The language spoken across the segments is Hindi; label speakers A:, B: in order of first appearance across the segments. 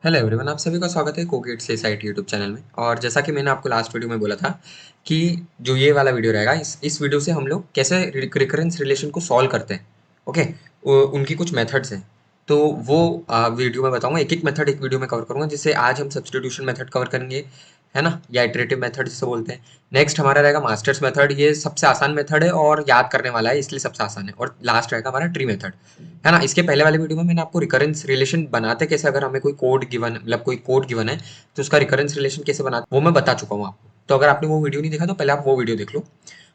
A: हेलो एवरीवन, आप सभी का स्वागत है कोगेट से साइट यूट्यूब चैनल में। और जैसा कि मैंने आपको लास्ट वीडियो में बोला था कि जो ये वाला वीडियो रहेगा, इस वीडियो से हम लोग कैसे रिकरेंस रिलेशन को सॉल्व करते हैं। ओके, उनकी कुछ मेथड्स हैं, तो वो वीडियो में बताऊंगा। एक एक मेथड एक वीडियो में कवर करूंगा। जिससे आज हम सब्स्टिट्यूशन मेथड कवर करेंगे, है ना, या इटरेटिव मेथड जिसे बोलते हैं। नेक्स्ट हमारा रहेगा मास्टर्स मेथड। ये सबसे आसान मेथड है और याद करने वाला है, इसलिए सबसे आसान है। और लास्ट रहेगा हमारा ट्री मेथड, है ना। इसके पहले वाले वीडियो में मैंने आपको रिकरेंस रिलेशन बनाते कैसे, अगर हमें कोई कोड गिवन, मतलब कोई कोड गिवन है तो उसका रिकरेंस रिलेशन कैसे बनाते, वो मैं बता चुका हूँ आपको। तो अगर आपने वो वीडियो नहीं देखा तो पहले आप वो वीडियो देख लो।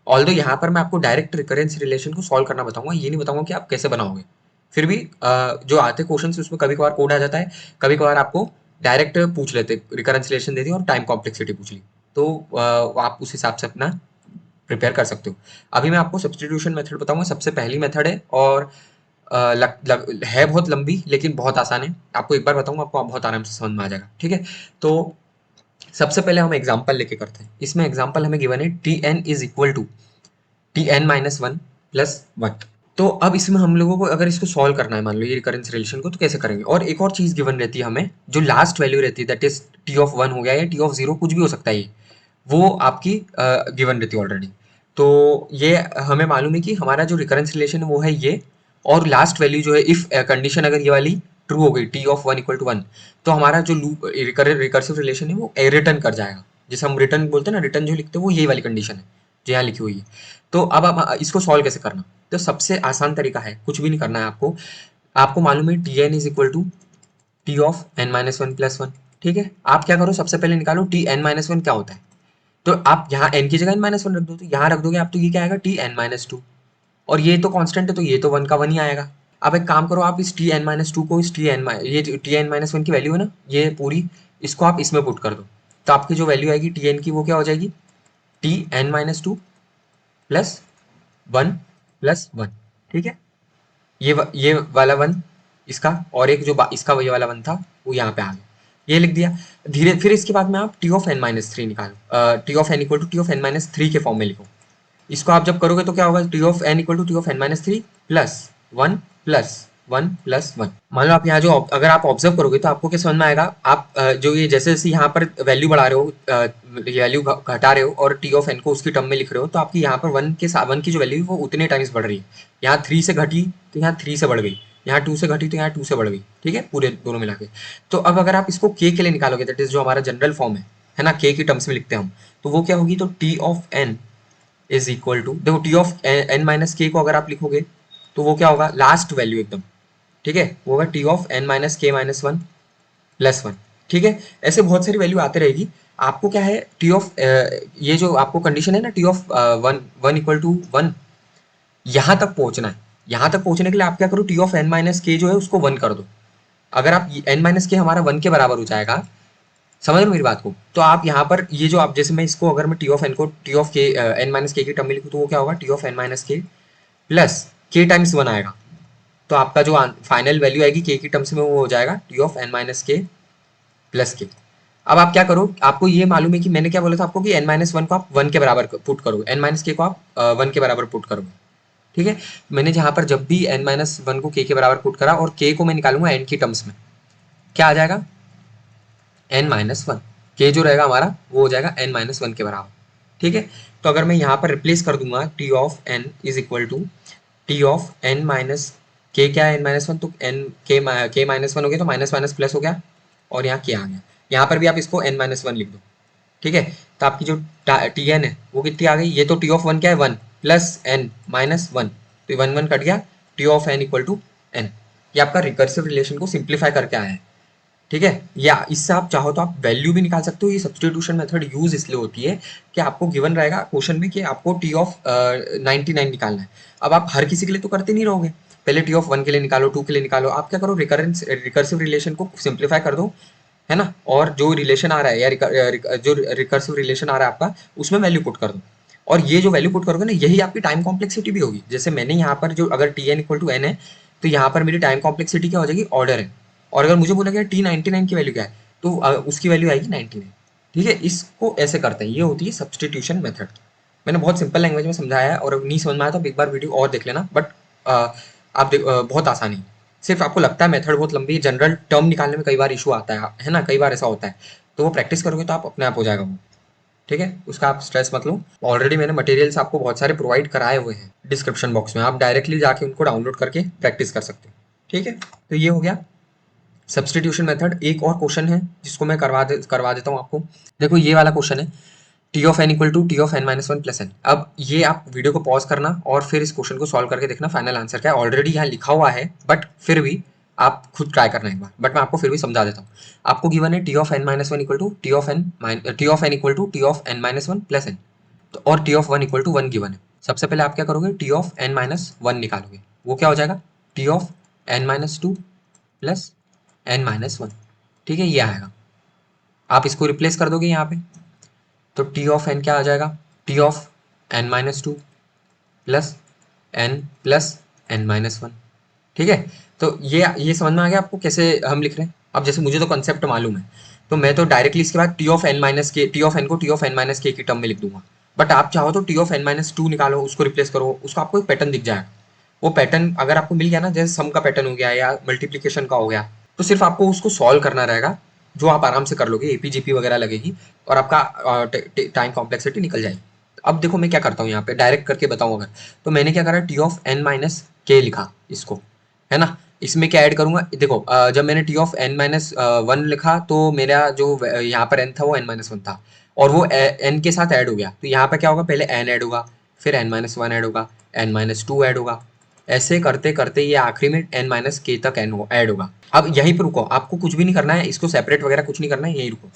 A: ऑल्दो यहाँ पर मैं आपको डायरेक्ट रिकरेंस रिलेशन को सॉल्व करना बताऊंगा, ये नहीं बताऊंगा कि आप कैसे बनाओगे। फिर भी जो आते क्वेश्चन उसमें कभी कभार कोड आ जाता है, कभी कभार आपको डायरेक्ट पूछ लेते, रिकरेंस रिलेशन दे दी और टाइम कॉम्प्लेक्सिटी पूछ ली, तो आप उस हिसाब से अपना प्रिपेयर कर सकते हो। अभी मैं आपको सब्स्टिट्यूशन मेथड बताऊंगा। सबसे पहली मेथड है और है बहुत लंबी लेकिन बहुत आसान है। आपको एक बार बताऊंगा, आपको बहुत आराम से समझ में आ जाएगा। ठीक है, तो सबसे पहले हम एग्जांपल लेके करते हैं। इसमें एग्जांपल हमें गिवन है T N is equal to T N minus one plus one. तो अब इसमें हम लोगों को अगर इसको सॉल्व करना है, मान लो ये रिकरेंस रिलेशन को, तो कैसे करेंगे। और एक और चीज गिवन रहती है हमें, जो लास्ट वैल्यू रहती है, that is T of one हो गया या टी ऑफ जीरो, कुछ भी हो सकता है ये, वो आपकी गिवन रहती है ऑलरेडी। तो ये हमें मालूम है कि हमारा जो रिकरेंस रिलेशन है वो है ये। और लास्ट वैल्यू जो है, इफ कंडीशन अगर ये वाली ट्रू हो गई, T of one equal to one, तो हमारा जो लूप रिकर्सिव रिलेशन है वो रिटर्न कर जाएगा। जैसे हम रिटर्न बोलते हैं ना, रिटर्न जो लिखते हैं वो ये वाली कंडीशन है जो यहाँ लिखी हुई है। तो अब हम इसको सॉल्व कैसे करना। तो सबसे आसान तरीका है, कुछ भी नहीं करना है आपको। आपको मालूम है T N is equal to T of N minus one plus one. ठीक है, आप क्या करो, सबसे पहले निकालो टी एन माइनस वन क्या होता है। तो आप यहाँ n की जगह n माइनस वन रख दो, तो यहाँ रख दोगे आप, तो ये क्या आएगा, टी एन माइनस टू। और ये तो कांस्टेंट है, तो ये तो वन का वन ही आएगा। अब एक काम करो, आप इस टी एन माइनस टू को इस ये टी एन माइनस वन की वैल्यू है ना, ये पूरी, इसको आप इसमें पुट कर दो। तो आपकी जो वैल्यू आएगी टी एन की, वो क्या हो जाएगी, T N minus two plus one plus one. ठीक है, ये वाला वन इसका, और एक जो इसका ये वाला वन था वो यहाँ पे आ गया, ये लिख दिया। धीरे फिर इसके बाद में आप T of N minus three निकालो, T of N equal to T of N minus three के फॉर्म में लिखो। इसको आप जब करोगे तो क्या होगा, T of N equal to T of N minus three plus one plus one plus one. मान लो आप यहाँ जो अगर आप ऑब्जर्व करोगे तो आपको क्या समझ में आएगा। आप जो ये जैसे जैसे यहाँ पर वैल्यू बढ़ा रहे हो, वैल्यू घटा रहे हो और टी ऑफ एन को उसकी टर्म में लिख रहे हो, तो आपकी यहाँ पर वन की जो वैल्यू है वो उतने टाइम्स बढ़ रही है। यहाँ थ्री से घटी तो यहाँ थ्री से बढ़ गई, यहाँ टू से घटी तो यहाँ टू से बढ़ गई। ठीक है, पूरे दोनों मिला के। तो अब अगर आप इसको के लिए निकालोगे, दैट इज जो हमारा जनरल फॉर्म है ना, के की टर्म्स में लिखते हैं हम, तो वो क्या होगी, तो T of n is equal to, देखो टी ऑफ एन माइनस के को अगर आप लिखोगे तो वो क्या होगा, लास्ट वैल्यू एकदम। ठीक है, वो होगा टी ऑफ एन माइनस के माइनस वन प्लस वन। ठीक है, ऐसे बहुत सारी वैल्यू आते रहेगी। आपको क्या है, टी ऑफ ये जो आपको कंडीशन है ना, T of one one equal to one, यहाँ तक पहुंचना है। यहाँ तक पहुंचने के लिए आप क्या करो, टी ऑफ एन माइनस के जो है उसको वन कर दो। अगर आप एन माइनस के हमारा वन के बराबर हो जाएगा, समझ रहे हो मेरी बात को, तो आप यहाँ पर ये जो आप, जैसे मैं इसको, अगर मैं टी ऑफ एन को टी ऑफ के एन माइनस के की टर्म में लिखूँ, तो वो क्या होगा, टी ऑफ एन माइनस के प्लस के टाइम्स वन आएगा। तो आपका जो फाइनल वैल्यू आएगी के की टर्म्स में, वो हो जाएगा टी ऑफ एन माइनस के प्लस के। अब आप क्या करो, आपको ये मालूम है कि मैंने क्या बोला था आपको, कि एन माइनस वन को आप वन के बराबर पुट करो, एन माइनस के को आप वन के बराबर पुट करोगे। ठीक है, मैंने जहाँ पर जब भी एन माइनस वन को के बराबर पुट करा और के को मैं निकालूंगा एन की टर्म्स में, क्या आ जाएगा, एन माइनस वन। के जो रहेगा हमारा वो हो जाएगा एन माइनस वन के बराबर। ठीक है, तो अगर मैं यहाँ पर रिप्लेस कर दूंगा T of n is equal to T of N minus के, क्या है एन माइनस वन, तो एन के माइनस वन हो गया, तो माइनस माइनस प्लस हो गया, और यहाँ के आ गया। यहाँ पर भी आप इसको एन माइनस वन लिख दो। ठीक है, तो आपकी जो टी एन है वो कितनी आ गई, ये तो टी ऑफ वन क्या है, one plus n minus one, तो वन वन कट गया, T of N equal to n. ये आपका रिकर्सिव रिलेशन को सिंप्लीफाई करके आया है। ठीक है, या इससे आप चाहो तो आप वैल्यू भी निकाल सकते हो। ये सब्स्टिट्यूशन मेथड यूज इसलिए होती है कि आपको गिवन रहेगा क्वेश्चन में कि आपको टी ऑफ 99 निकालना है। अब आप हर किसी के लिए तो करते नहीं रहोगे, पहले टी ऑफ वन के लिए निकालो, टू के लिए निकालो। आप क्या करो, रिकर्सिव रिलेशन को सिंप्लीफाई कर दो, है ना, और जो रिलेशन आ रहा है, या जो रिकर्सिव रिलेशन आ रहा है आपका, उसमें वैल्यू पुट कर दो। और ये जो वैल्यू पुट करोगे ना, यही आपकी टाइम कॉम्प्लेक्सिटी भी होगी। जैसे मैंने यहाँ पर जो, अगर T n equal to n है, तो यहाँ पर मेरी टाइम कॉम्प्लेक्सिटी क्या हो जाएगी, ऑर्डर है। और अगर मुझे बोला गया टी 99 की वैल्यू क्या है, तो उसकी वैल्यू आएगी 99। ठीक है, इसको ऐसे करते हैं, ये होती है सब्स्टिट्यूशन मेथड। मैंने बहुत सिंपल लैंग्वेज में समझाया है, और अब नहीं समझ में आया तो एक बार वीडियो और देख लेना। बट आप बहुत आसानी, सिर्फ आपको लगता है मेथड बहुत लंबी, जनरल टर्म निकालने में कई बार इशू आता है ना, कई बार ऐसा होता है, तो वो प्रैक्टिस करोगे तो आप अपने आप हो जाएगा वो। ठीक है, उसका आप स्ट्रेस मत लो। ऑलरेडी मैंने मटेरियल्स आपको बहुत सारे प्रोवाइड कराए हुए हैं डिस्क्रिप्शन बॉक्स में, आप डायरेक्टली जाके उनको डाउनलोड करके प्रैक्टिस कर सकते हो। ठीक है, तो ये हो गया सब्सटीट्यूशन मेथड। एक और क्वेश्चन है जिसको मैं करवा देता हूँ आपको। देखो ये वाला क्वेश्चन है, T of N equal to T of N minus one plus n. अब ये आप वीडियो को पॉज करना और फिर इस क्वेश्चन को सॉल्व करके देखना फाइनल आंसर क्या है। ऑलरेडी यहाँ लिखा हुआ है बट फिर भी आप खुद ट्राई करना एक बार, बट मैं आपको फिर भी समझा देता हूँ। आपको गिवन है T of N minus one equal to T of N equal to T of N minus one plus n, तो और T of one equal to one given है। सबसे पहले आप क्या करोगे, T of N minus one निकालोगे, वो क्या हो जाएगा, T of N minus two plus n minus one. ठीक है, ये आएगा। आप इसको रिप्लेस कर दोगे यहाँ पे, तो टी ऑफ एन क्या आ जाएगा, T of N minus two plus n minus one. ठीक है, तो ये समझ में आ गया आपको कैसे हम लिख रहे हैं। अब जैसे मुझे तो कंसेप्ट मालूम है, तो मैं तो डायरेक्टली इसके बाद टी ऑफ एन माइनस के, टी ऑफ एन को टी ऑफ एन माइनस के की टर्म में लिख दूंगा। बट आप चाहो तो T of N minus two निकालो, उसको रिप्लेस करो, उसको आपको एक पैटर्न दिख जाएगा। वो पैटर्न अगर आपको मिल गया ना, जैसे सम का पैटर्न हो गया या मल्टीप्लीकेशन का हो गया, तो सिर्फ आपको उसको सॉल्व करना रहेगा, जो आप आराम से कर लोगे, एपीजीपी वगैरह लगेगी और आपका टाइम कॉम्प्लेक्सिटी निकल जाएगी। अब देखो मैं क्या करता हूँ यहाँ पे, डायरेक्ट करके बताऊँ अगर, तो मैंने क्या करा, टी ऑफ एन माइनस के लिखा इसको, है ना। इसमें क्या ऐड करूंगा, देखो जब मैंने T of N minus one लिखा तो मेरा जो यहाँ पर एन था वो एन माइनस वन था, और वो एन के साथ ऐड हो गया, तो यहाँ पे क्या होगा, पहले एन ऐड होगा, फिर एन माइनस वन ऐड होगा, एन माइनस टू ऐड होगा, ऐसे करते करते ये आखिरी में एन माइनस के तक एन ऐड होगा। अब यहीं पर रुको, आपको कुछ भी नहीं करना है, इसको सेपरेट वगैरह कुछ नहीं करना है, यहीं रुको।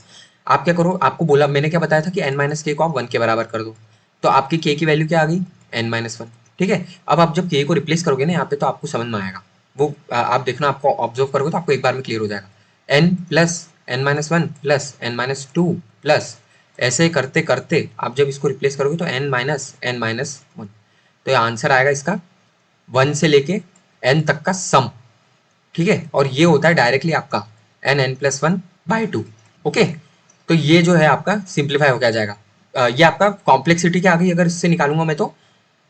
A: आप क्या करो, आपको बोला मैंने क्या बताया था कि एन माइनस के को आप वन के बराबर कर दो, तो आपकी के की वैल्यू क्या आ गई, एन माइनस वन। ठीक है, अब आप जब के को रिप्लेस करोगे ना यहाँ पे, तो आपको समझ में आएगा वो, आप देखना, आपको ऑब्जर्व करोगे तो आपको एक बार में क्लियर हो जाएगा। N plus n minus one plus n minus two plus, ऐसे करते करते आप जब इसको रिप्लेस करोगे तो एन माइनस वन, तो ये आंसर आएगा इसका वन से लेके एन तक का सम। ठीक है, और ये होता है डायरेक्टली आपका n plus one by two. Okay, तो ये जो है आपका सिंप्लीफाई हो गया जाएगा। ये आपका कॉम्प्लेक्सिटी क्या आ गई, अगर इससे निकालूंगा मैं तो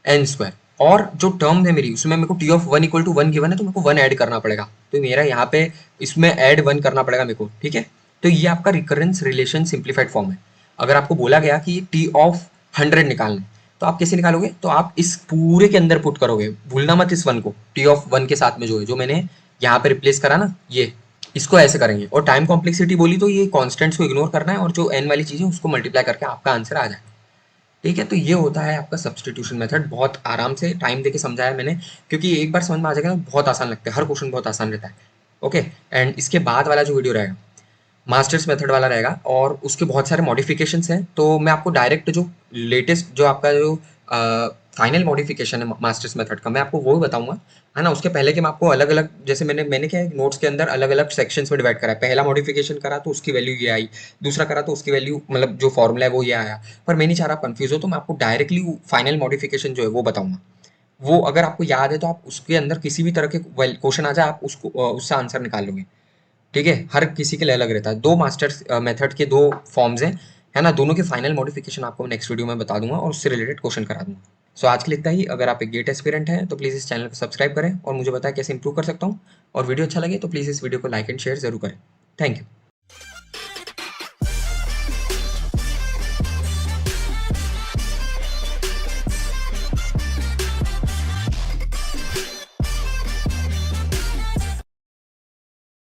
A: एन स्क्वायर, और जो टर्म है मेरी उसमें मेरे को T of one equal to one given है, तो मेरे को वन ऐड करना पड़ेगा, तो मेरा यहाँ पे इसमें ऐड वन करना पड़ेगा मेरे को। ठीक है, तो ये आपका रिकरेंस रिलेशन सिंप्लीफाइड फॉर्म है। अगर आपको बोला गया कि टी ऑफ हंड्रेड निकालना है, तो आप कैसे निकालोगे, तो आप इस पूरे के अंदर पुट करोगे, भूलना मत इस वन को, टी ऑफ वन के साथ में जो है, जो मैंने यहाँ पे रिप्लेस करा ना, ये इसको ऐसे करेंगे। और टाइम कॉम्प्लेक्सिटी बोली तो ये कॉन्स्टेंट्स को इग्नोर करना है, और जो एन वाली चीज़ है उसको मल्टीप्लाई करके आपका आंसर आ जाए। ठीक है, तो ये होता है आपका सब्सटीट्यूशन मेथड। बहुत आराम से टाइम देके समझाया मैंने, क्योंकि एक बार समझ में आ जाएगा ना, बहुत आसान लगता है, हर क्वेश्चन बहुत आसान रहता है। ओके, एंड इसके बाद वाला जो वीडियो रहेगा मास्टर्स मेथड वाला रहेगा, और उसके बहुत सारे मॉडिफिकेशंस हैं, तो मैं आपको डायरेक्ट जो लेटेस्ट जो आपका जो फाइनल मॉडिफिकेशन है मास्टर्स मेथड का, मैं आपको वो भी बताऊंगा, है ना। उसके पहले कि मैं आपको अलग अलग, जैसे मैंने क्या है, नोट्स के अंदर अलग अलग सेक्शंस में डिवाइड करा है। पहला मॉडिफिकेशन करा तो उसकी वैल्यू ये आई, दूसरा करा तो उसकी वैल्यू, मतलब जो फॉर्मूला है वो ये आया। पर मैं नहीं चाह रहा आप कंफ्यूज हो, तो मैं आपको डायरेक्टली फाइनल मॉडिफिकेशन जो है वो बताऊंगा। वो अगर आपको याद है तो आप उसके अंदर किसी भी तरह के क्वेश्चन आ जाए, आप उसको उससे आंसर निकाल लोगे। ठीक है, हर किसी के लिए अलग रहता है। दो मास्टर्स मेथड के दो फॉर्म्स हैं, है ना। दोनों के फाइनल मॉडिफिकेशन आपको नेक्स्ट वीडियो में बता दूंगा और उससे रिलेटेड क्वेश्चन करा दूंगा। सो आज के लिए इतना ही। अगर आप एक गेट एस्पिरेंट हैं तो प्लीज़ इस चैनल को सब्सक्राइब करें और मुझे बताएं कैसे इंप्रूव कर सकता हूँ, और वीडियो अच्छा लगे तो प्लीज़ इस वीडियो को लाइक एंड शेयर जरूर करें। Thank you.